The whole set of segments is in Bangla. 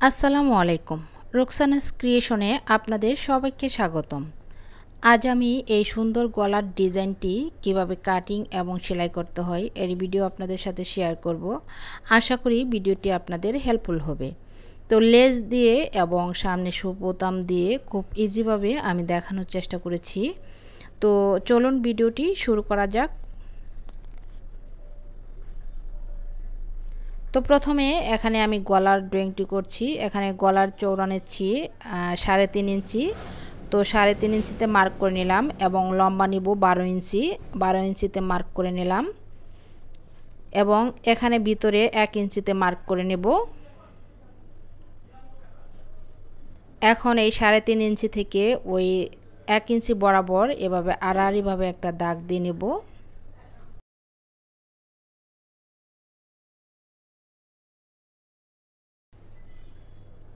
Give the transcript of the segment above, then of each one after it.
আসসালামু আলাইকুম। রোকসানাস ক্রিয়েশনে আপনাদের সবাইকে স্বাগতম। আজ আমি এই সুন্দর গলার ডিজাইনটি কিভাবে কাটিং এবং সেলাই করতে হয় এর ভিডিও আপনাদের সাথে শেয়ার করব। আশা করি ভিডিওটি আপনাদের হেল্পফুল হবে। তো লেস দিয়ে এবং সামনে বোতাম দিয়ে খুব ইজিভাবে আমি দেখানোর চেষ্টা করেছি। তো চলুন ভিডিওটি শুরু করা যাক। তো প্রথমে এখানে আমি গলার ড্রয়িংটি করছি। এখানে গলার চওড়া নিচ্ছি 3.5 ইঞ্চি। তো 3.5 ইঞ্চিতে মার্ক করে নিলাম এবং লম্বা নিব 12 ইঞ্চি। 12 ইঞ্চিতে মার্ক করে নিলাম এবং এখানে ভিতরে 1 ইঞ্চিতে মার্ক করে নেব। এখন এই 3.5 ইঞ্চি থেকে ওই 1 ইঞ্চি বরাবর এভাবে আড়াআড়িভাবে একটা দাগ দিয়ে নেব।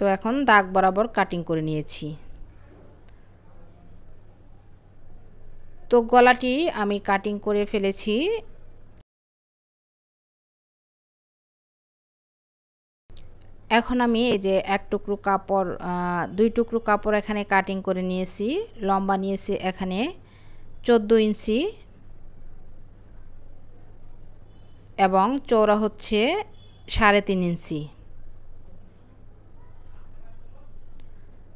তো এখন দাগ বরাবর কাটিং করে নিয়েছি। তো গলাটি আমি কাটিং করে ফেলেছি। এখন আমি এই যে এক টুকরো কাপড় 2 টুকরো কাপড় এখানে কাটিং করে নিয়েছি। লম্বা নিয়েছি এখানে 14 ইঞ্চি এবং চওড়া হচ্ছে 3.5 ইঞ্চি।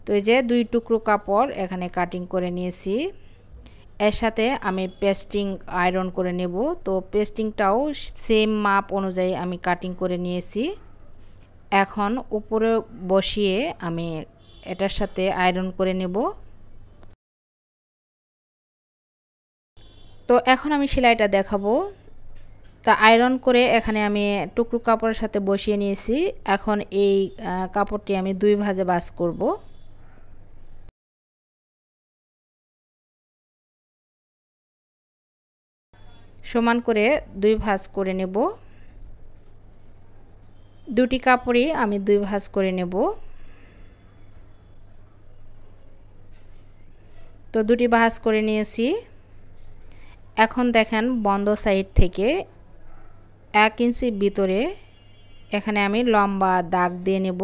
তো এই যে 2 টুকরো কাপড় এখানে কাটিং করে নিয়েছি। এর সাথে আমি পেস্টিং আয়রন করে নেব। তো পেস্টিংটাও সেম মাপ অনুযায়ী আমি কাটিং করে নিয়েছি। এখন উপরে বসিয়ে আমি এটার সাথে আয়রন করে নেব। তো এখন আমি সেলাইটা দেখাবো। তা আয়রন করে এখানে আমি টুকরো কাপড়ের সাথে বসিয়ে নিয়েছি। এখন এই কাপড়টি আমি 2 ভাঁজে ভাঁজ করব। সমান করে 2 ভাঁজ করে নেব। দুটি কাপড়ই আমি 2 ভাঁজ করে নেব। তো দুটি ভাঁজ করে নিয়েছি। এখন দেখেন বন্ধ সাইড থেকে 1 ইঞ্চি ভিতরে এখানে আমি লম্বা দাগ দিয়ে নেব।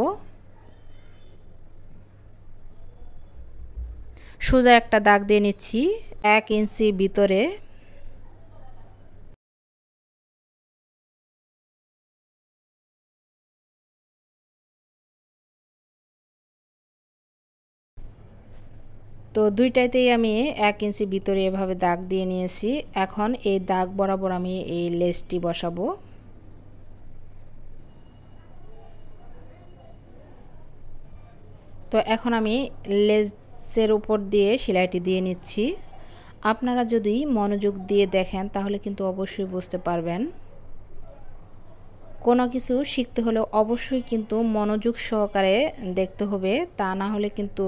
সোজা একটা দাগ দিয়ে নিচ্ছি 1 ইঞ্চি ভিতরে। তো দুইটাতেই আমি 1 ইঞ্চি ভিতরে এভাবে দাগ দিয়ে নিয়েছি। এখন এই দাগ বরাবর আমি এই লেসটি বসাবো। তো এখন আমি লেসের উপর দিয়ে সেলাইটি দিয়ে নিচ্ছি। আপনারা যদি মনোযোগ দিয়ে দেখেন তাহলে কিন্তু অবশ্যই বুঝতে পারবেন। কোনো কিছু শিখতে হলে অবশ্যই কিন্তু মনোযোগ সহকারে দেখতে হবে, তা না হলে কিন্তু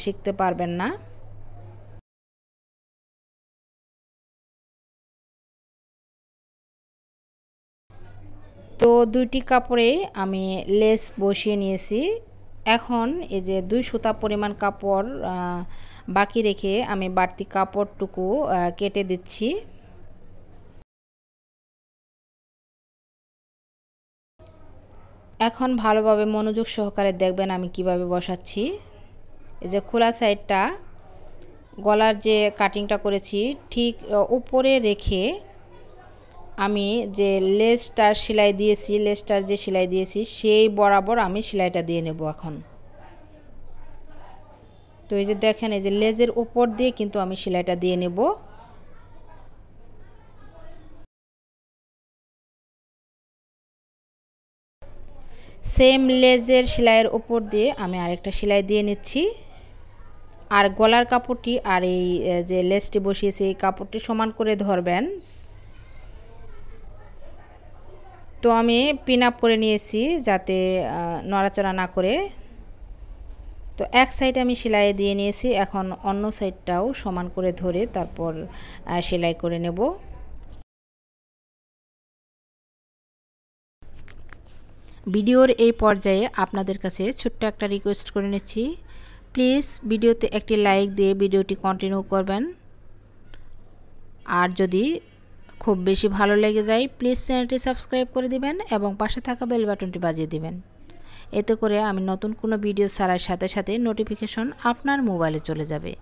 শিখতে পারবেন না। তো দুইটি কাপড়ে আমি লেস বসিয়ে নিয়েছি। এখন এই যে 2 সুতা পরিমাণ কাপড় বাকি রেখে আমি বাড়তি কাপড়টুকু কেটে দিচ্ছি। এখন ভালোভাবে মনোযোগ সহকারে দেখবেন আমি কিভাবে বসাচ্ছি। এই যে খোলা সাইডটা গলার যে কাটিংটা করেছি ঠিক উপরে রেখে আমি যে লেসটার সেলাই দিয়েছি, লেসটার যে সেলাই দিয়েছি সেই বরাবর আমি সেলাইটা দিয়ে নেব এখন। তো এই যে দেখেন এই যে লেজের উপর দিয়ে কিন্তু আমি সেলাইটা দিয়ে নেব। সেম লেজের সেলাইয়ের উপর দিয়ে আমি আরেকটা সেলাই দিয়ে নিচ্ছি। আর গলার কাপড়টি আর এই যে লেসটি বসিয়েছি এই কাপড়টি সমান করে ধরবেন। তো আমি পিন আপ করে নিয়েছি যাতে নড়াচড়া না করে। তো এক সাইড আমি সেলাই দিয়ে নিয়েছি। এখন অন্য সাইডটাও সমান করে ধরে তারপর সেলাই করে নেব। ভিডিওর এই পর্যায়ে আপনাদের কাছে ছোট্ট একটা রিকোয়েস্ট করে নিচ্ছি, প্লিজ ভিডিওতে একটি লাইক দিয়ে ভিডিওটি কন্টিনিউ করবেন। আর যদি খুব বেশি ভালো লেগে যায় প্লিজ চ্যানেলটি সাবস্ক্রাইব করে দিবেন এবং পাশে থাকা বেল বাটনটি বাজিয়ে দিবেন। এতে করে আমি নতুন কোনো ভিডিও ছাড়ার সাথে সাথে নোটিফিকেশন আপনার মোবাইলে চলে যাবে।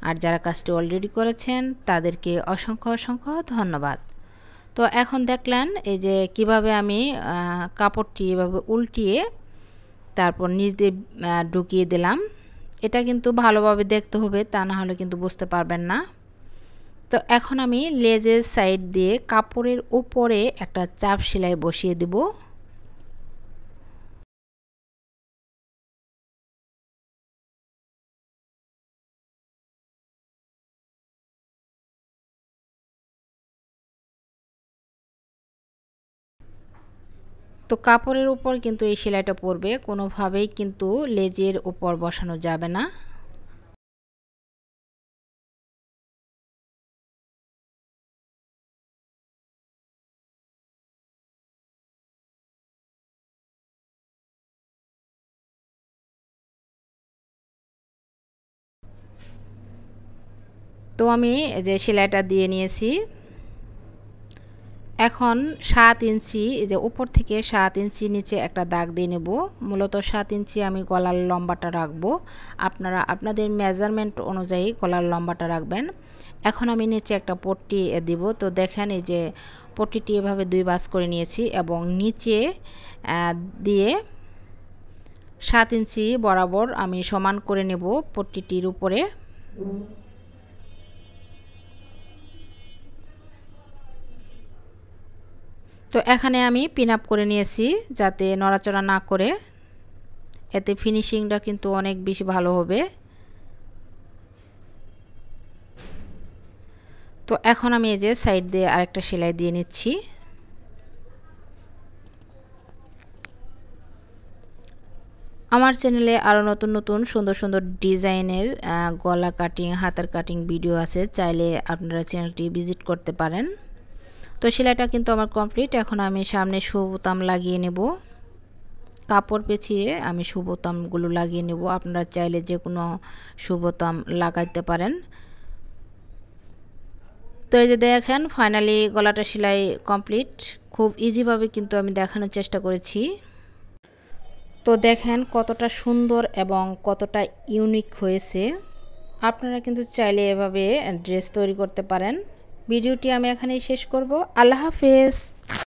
আর যারা কাজটি অলরেডি করেছেন তাদেরকে অসংখ্য অসংখ্য ধন্যবাদ। তো এখন দেখলেন এই যে কিভাবে আমি কাপড়টি এভাবে উল্টিয়ে তারপর নিচ দিয়ে ঢুকিয়ে দিলাম। এটা কিন্তু ভালোভাবে দেখতে হবে, তা না হলে কিন্তু বুঝতে পারবেন না। তো এখন আমি লেজের সাইড দিয়ে কাপড়ের উপরে একটা চাপ সেলাই বসিয়ে দেব। তো কাপড়ের উপর কিন্তু এই সেলাইটা পড়বে, কোনোভাবেই কিন্তু লেজের উপর বসানো যাবে না। তো আমি যে সেলাইটা দিয়ে নিয়েছি, এখন 7 ইঞ্চি এই যে উপর থেকে 7 ইঞ্চি নিচে একটা দাগ দিয়ে নেব। মূলত 7 ইঞ্চি আমি গলার লম্বাটা রাখবো, আপনারা আপনাদের মেজারমেন্ট অনুযায়ী গলার লম্বাটা রাখবেন। এখন আমি নিচে একটা পট্টি দিব। তো দেখেন এই যে পট্টিটি এভাবে 2 ভাঁজ করে নিয়েছি এবং নিচে দিয়ে 7 ইঞ্চি বরাবর আমি সমান করে নেব পট্টিটির উপরে। তো এখানে আমি পিন আপ করে নিয়েছি যাতে নড়াচড়া না করে, এতে ফিনিশিংটা কিন্তু অনেক বেশি ভালো হবে। তো এখন আমি এই যে সাইড দিয়ে আরেকটা সেলাই দিয়ে নিচ্ছি। আমার চ্যানেলে আরও নতুন নতুন সুন্দর সুন্দর ডিজাইনের গলা কাটিং, হাতার কাটিং ভিডিও আছে, চাইলে আপনারা চ্যানেলটি ভিজিট করতে পারেন। তো সেলাইটা কিন্তু আমার কমপ্লিট। এখন আমি সামনে সুবোতাম লাগিয়ে নেব, কাপড় পেঁচিয়ে আমি সুবোতামগুলো লাগিয়ে নেব। আপনারা চাইলে যে কোনো সুবোতাম লাগাইতে পারেন। তো এই যে দেখেন ফাইনালি গলাটা সেলাই কমপ্লিট। খুব ইজিভাবে কিন্তু আমি দেখানোর চেষ্টা করেছি। তো দেখেন কতটা সুন্দর এবং কতটা ইউনিক হয়েছে। আপনারা কিন্তু চাইলে এভাবে ড্রেস তৈরি করতে পারেন। ভিডিওটি আমি এখানেই শেষ করব। আল্লাহ হাফেজ।